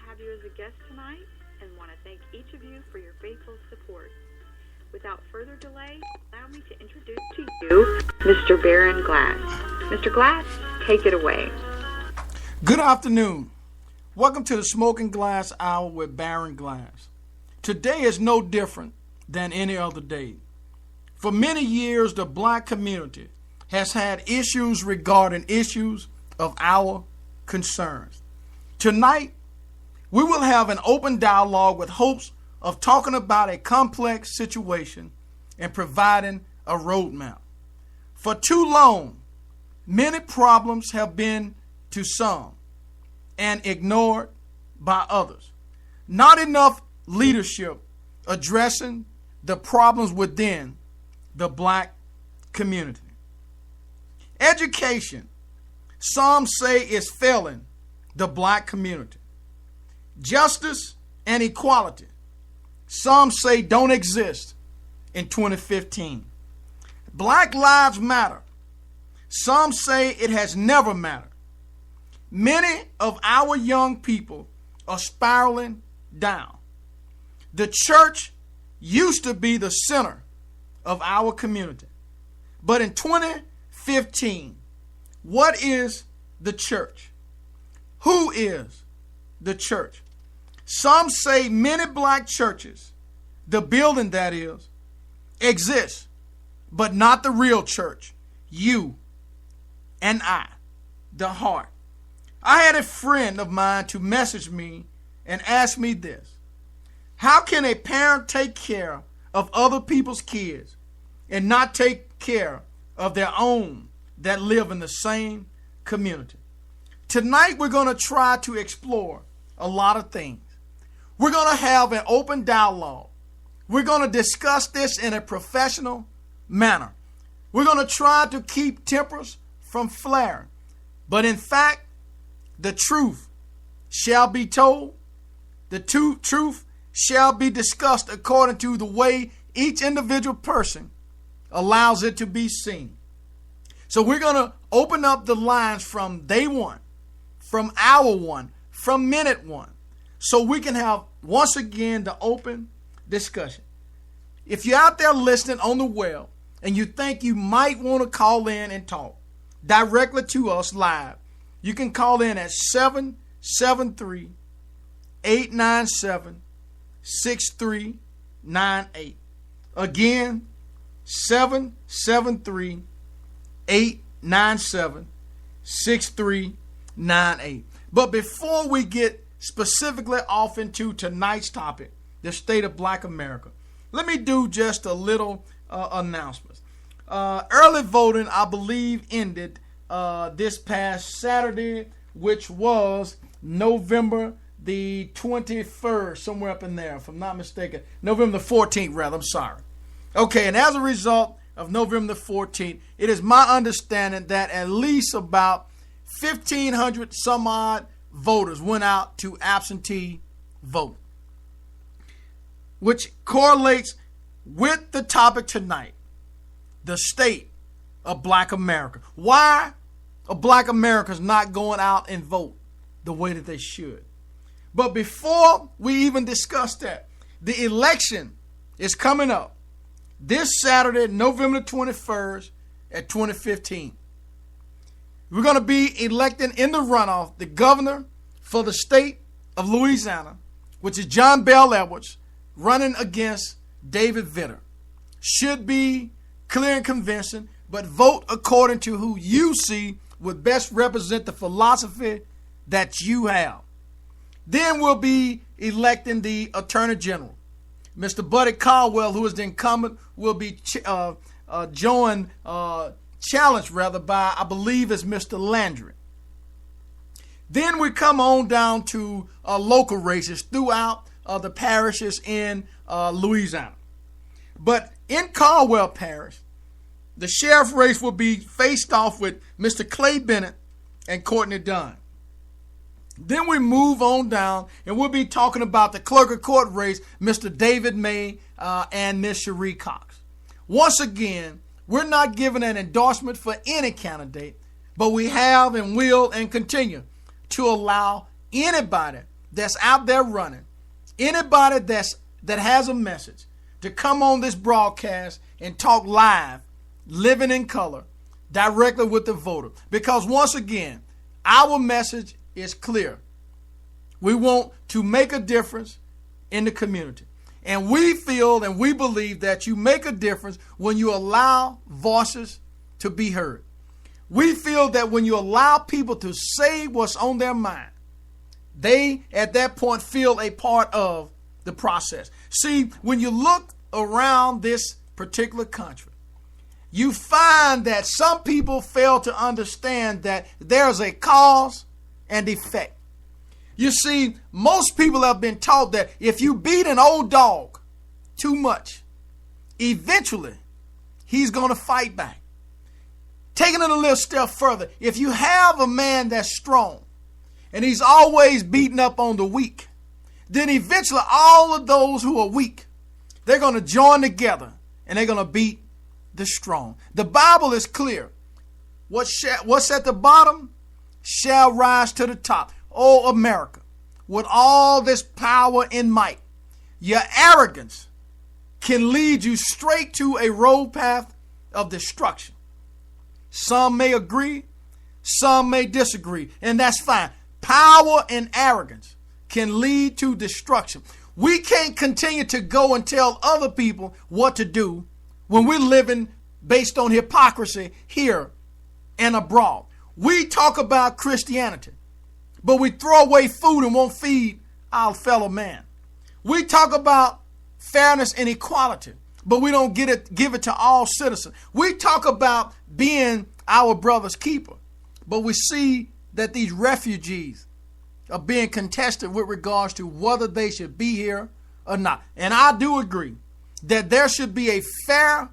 have you as a guest tonight and want to thank each of you for your faithful support. Without further delay, allow me to introduce to you Mr. Baron Glass. Mr. Glass, take it away. Good afternoon. Welcome to the Smoking Glass Hour with Baron Glass. Today is no different than any other day. For many years, the black community has had issues regarding issues of our concerns. Tonight, we will have an open dialogue with hopes of talking about a complex situation and providing a roadmap. For too long, many problems have been to some and ignored by others. Not enough leadership addressing the problems within the black community. Education, some say, is failing the black community. Justice and equality, some say, don't exist in 2015. Black Lives Matter, some say it has never mattered. Many of our young people are spiraling down. The church used to be the center of our community. But in 2015, what is the church? Who is the church? Some say many black churches, the building that is, exists, but not the real church, you and I, the heart. I had a friend of mine to message me and ask me this: how can a parent take care of other people's kids and not take care of their own that live in the same community? Tonight, we're going to try to explore a lot of things. We're going to have an open dialogue. We're going to discuss this in a professional manner. We're going to try to keep tempers from flaring. But in fact, the truth shall be told. The truth shall be discussed according to the way each individual person allows it to be seen. So we're going to open up the lines from day one, from hour one, from minute one, so we can have, once again, the open discussion. If you're out there listening on the web and you think you might want to call in and talk directly to us live, you can call in at 773-897-6398. Again, 773-897-6398. But before we get specifically off into tonight's topic, the state of black America, let me do just a little announcements. Early voting, I believe, ended this past Saturday, which was November the 21st, somewhere up in there, if I'm not mistaken. November the 14th, rather, I'm sorry. Okay, and as a result of November the 14th, it is my understanding that at least about 1,500 some odd voters went out to absentee vote, which correlates with the topic tonight, the state of black America. Why are black Americans not going out and vote the way that they should? But before we even discuss that, the election is coming up this Saturday, November 21st at 2015. We're going to be electing in the runoff the governor for the state of Louisiana, which is John Bel Edwards, running against David Vitter. Should be clear and convincing, but vote according to who you see would best represent the philosophy that you have. Then we'll be electing the Attorney General. Mr. Buddy Caldwell, who is the incumbent, will be challenged by, I believe, is Mr. Landry. Then we come on down to local races throughout the parishes in Louisiana. But in Caldwell Parish, the sheriff race will be faced off with Mr. Clay Bennett and Courtney Dunn. Then we move on down and we'll be talking about the clerk of court race, Mr. David May and Ms. Cherie Cox. Once again, we're not giving an endorsement for any candidate, but we have and will and continue to allow anybody that's out there running, anybody that has a message, to come on this broadcast and talk live, living in color, directly with the voter. Because once again, our message is clear. We want to make a difference in the community. And we feel and we believe that you make a difference when you allow voices to be heard. We feel that when you allow people to say what's on their mind, they at that point feel a part of the process. See, when you look around this particular country, you find that some people fail to understand that there's a cause and effect. You see, most people have been taught that if you beat an old dog too much, eventually he's going to fight back. Taking it a little step further, if you have a man that's strong and he's always beating up on the weak, then eventually all of those who are weak, they're going to join together and they're going to beat the strong. The Bible is clear. What's at the bottom shall rise to the top. Oh, America, with all this power and might, your arrogance can lead you straight to a road path of destruction. Some may agree, some may disagree, and that's fine. Power and arrogance can lead to destruction. We can't continue to go and tell other people what to do when we're living based on hypocrisy here and abroad. We talk about Christianity, but we throw away food and won't feed our fellow man. We talk about fairness and equality, but we don't give it to all citizens. We talk about being our brother's keeper, but we see that these refugees are being contested with regards to whether they should be here or not. And I do agree that there should be a fair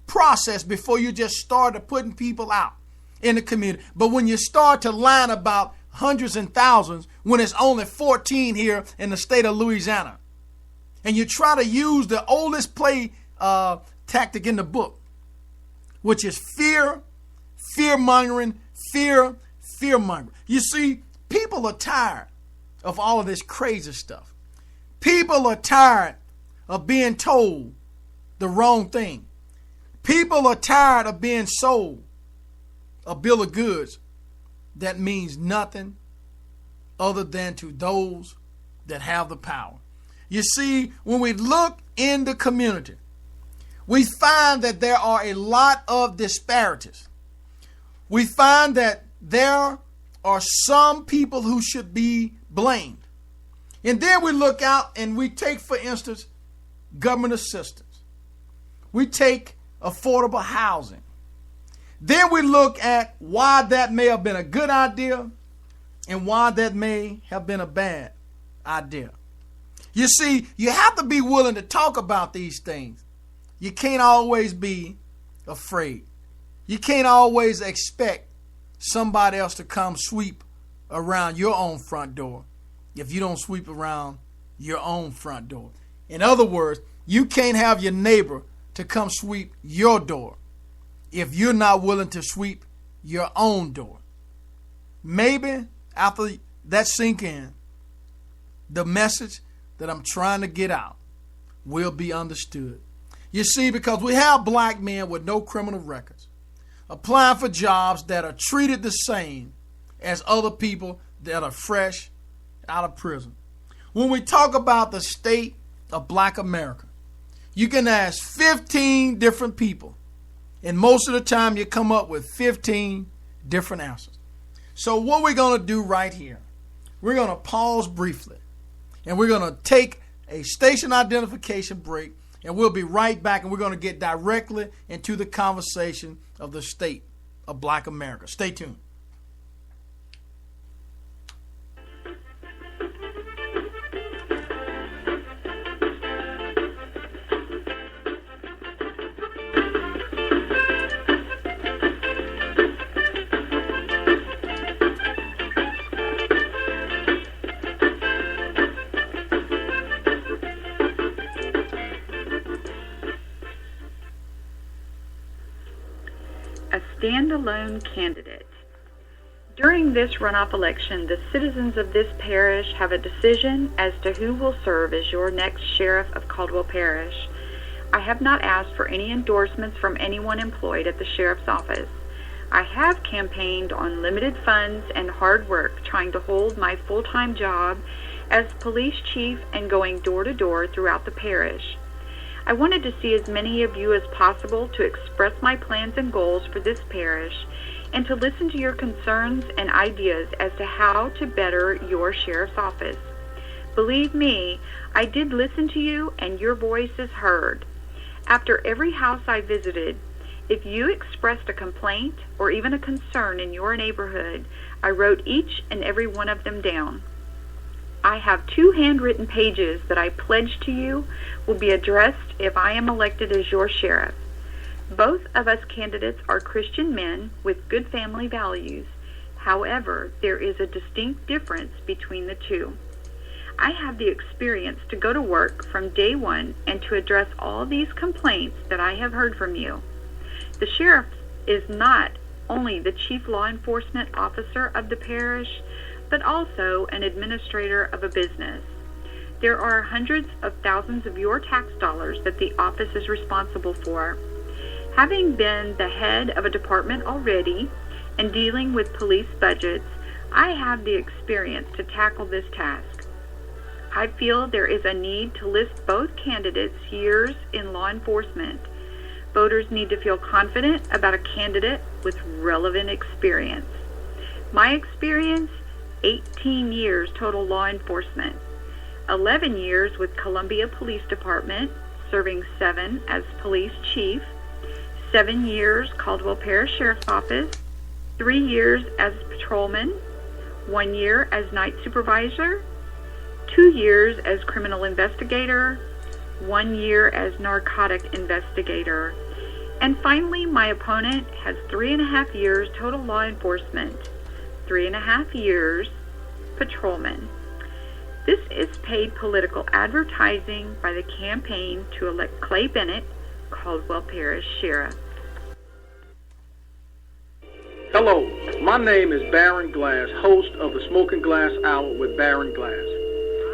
process before you just start putting people out in the community. But when you start to line about hundreds and thousands when it's only 14 here in the state of Louisiana, and you try to use the oldest play tactic in the book, which is fear-mongering. You see, people are tired of all of this crazy stuff. People are tired of being told the wrong thing. People are tired of being sold a bill of goods that means nothing other than to those that have the power. You see, when we look in the community, we find that there are a lot of disparities. We find that there are some people who should be blamed. And then we look out and we take, for instance, government assistance. We take affordable housing. Then we look at why that may have been a good idea and why that may have been a bad idea. You see, you have to be willing to talk about these things. You can't always be afraid. You can't always expect somebody else to come sweep around your own front door if you don't sweep around your own front door. In other words, you can't have your neighbor to come sweep your door if you're not willing to sweep your own door. Maybe after that sink in, the message that I'm trying to get out will be understood. You see, because we have black men with no criminal records applying for jobs that are treated the same as other people that are fresh out of prison. When we talk about the state of black America, you can ask 15 different people, and most of the time you come up with 15 different answers. So what we're going to do right here, we're going to pause briefly, and we're going to take a station identification break, and we'll be right back, and we're going to get directly into the conversation of the state of black America. Stay tuned. Standalone candidate. During this runoff election, the citizens of this parish have a decision as to who will serve as your next sheriff of Caldwell Parish. I have not asked for any endorsements from anyone employed at the sheriff's office. I have campaigned on limited funds and hard work trying to hold my full-time job as police chief and going door to door throughout the parish. I wanted to see as many of you as possible to express my plans and goals for this parish and to listen to your concerns and ideas as to how to better your sheriff's office. Believe me, I did listen to you and your voice is heard. After every house I visited, if you expressed a complaint or even a concern in your neighborhood, I wrote each and every one of them down. I have 2 handwritten pages that I pledge to you will be addressed if I am elected as your sheriff. Both of us candidates are Christian men with good family values. However, there is a distinct difference between the two. I have the experience to go to work from day one and to address all these complaints that I have heard from you. The sheriff is not only the chief law enforcement officer of the parish, but also an administrator of a business. There are hundreds of thousands of your tax dollars that the office is responsible for. Having been the head of a department already and dealing with police budgets, I have the experience to tackle this task. I feel there is a need to list both candidates' years in law enforcement. Voters need to feel confident about a candidate with relevant experience. My experience, 18 years total law enforcement, 11 years with Columbia Police Department, serving 7 as police chief, 7 years Caldwell Parish Sheriff's Office, 3 years as patrolman, 1 year as night supervisor, 2 years as criminal investigator, 1 year as narcotic investigator, and finally my opponent has 3.5 years total law enforcement, 3.5 years patrolman. This is paid political advertising by the campaign to elect Clay Bennett, Caldwell Parish Sheriff. Hello, my name is Baron Glass, host of the Smoking Glass Hour with Baron Glass.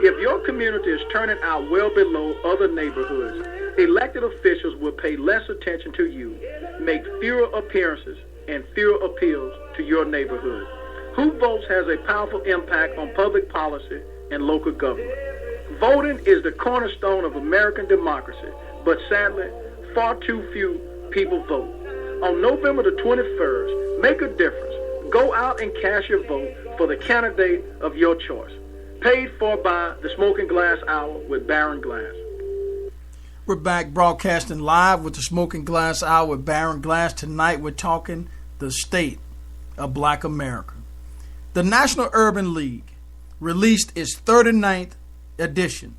If your community is turning out well below other neighborhoods, elected officials will pay less attention to you, make fewer appearances, and fewer appeals to your neighborhood. Who votes has a powerful impact on public policy and local government. Voting is the cornerstone of American democracy, but sadly, far too few people vote. On November the 21st, make a difference. Go out and cast your vote for the candidate of your choice. Paid for by the Smoking Glass Hour with Baron Glass. We're back broadcasting live with the Smoking Glass Hour with Baron Glass. Tonight we're talking the state of Black America. The National Urban League released its 39th edition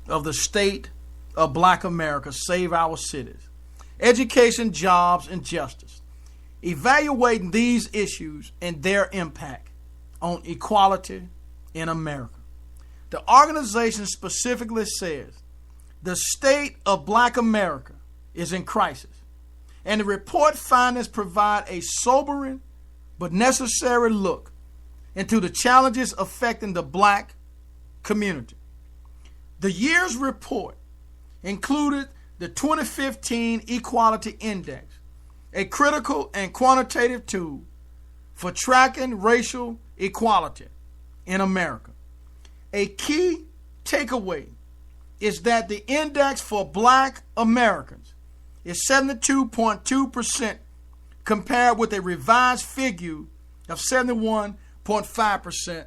of the State of Black America, Save Our Cities, Education, Jobs, and Justice, evaluating these issues and their impact on equality in America. The organization specifically says the state of Black America is in crisis, and the report findings provide a sobering but necessary look into the challenges affecting the Black community. The year's report included the 2015 Equality Index, a critical and quantitative tool for tracking racial equality in America. A key takeaway is that the index for Black Americans is 72.2% compared with a revised figure of 71.5%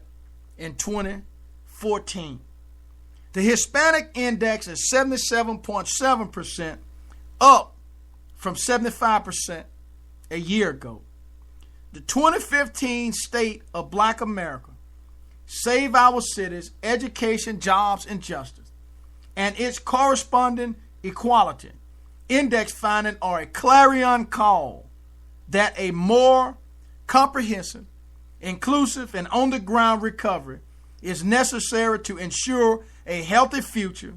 in 2014. The Hispanic index is 77.7%, up from 75% a year ago. The 2015 State of Black America, Save Our Cities, Education, Jobs, and Justice, and its corresponding equality index findings are a clarion call that a more comprehensive, inclusive, and on-the-ground recovery is necessary to ensure a healthy future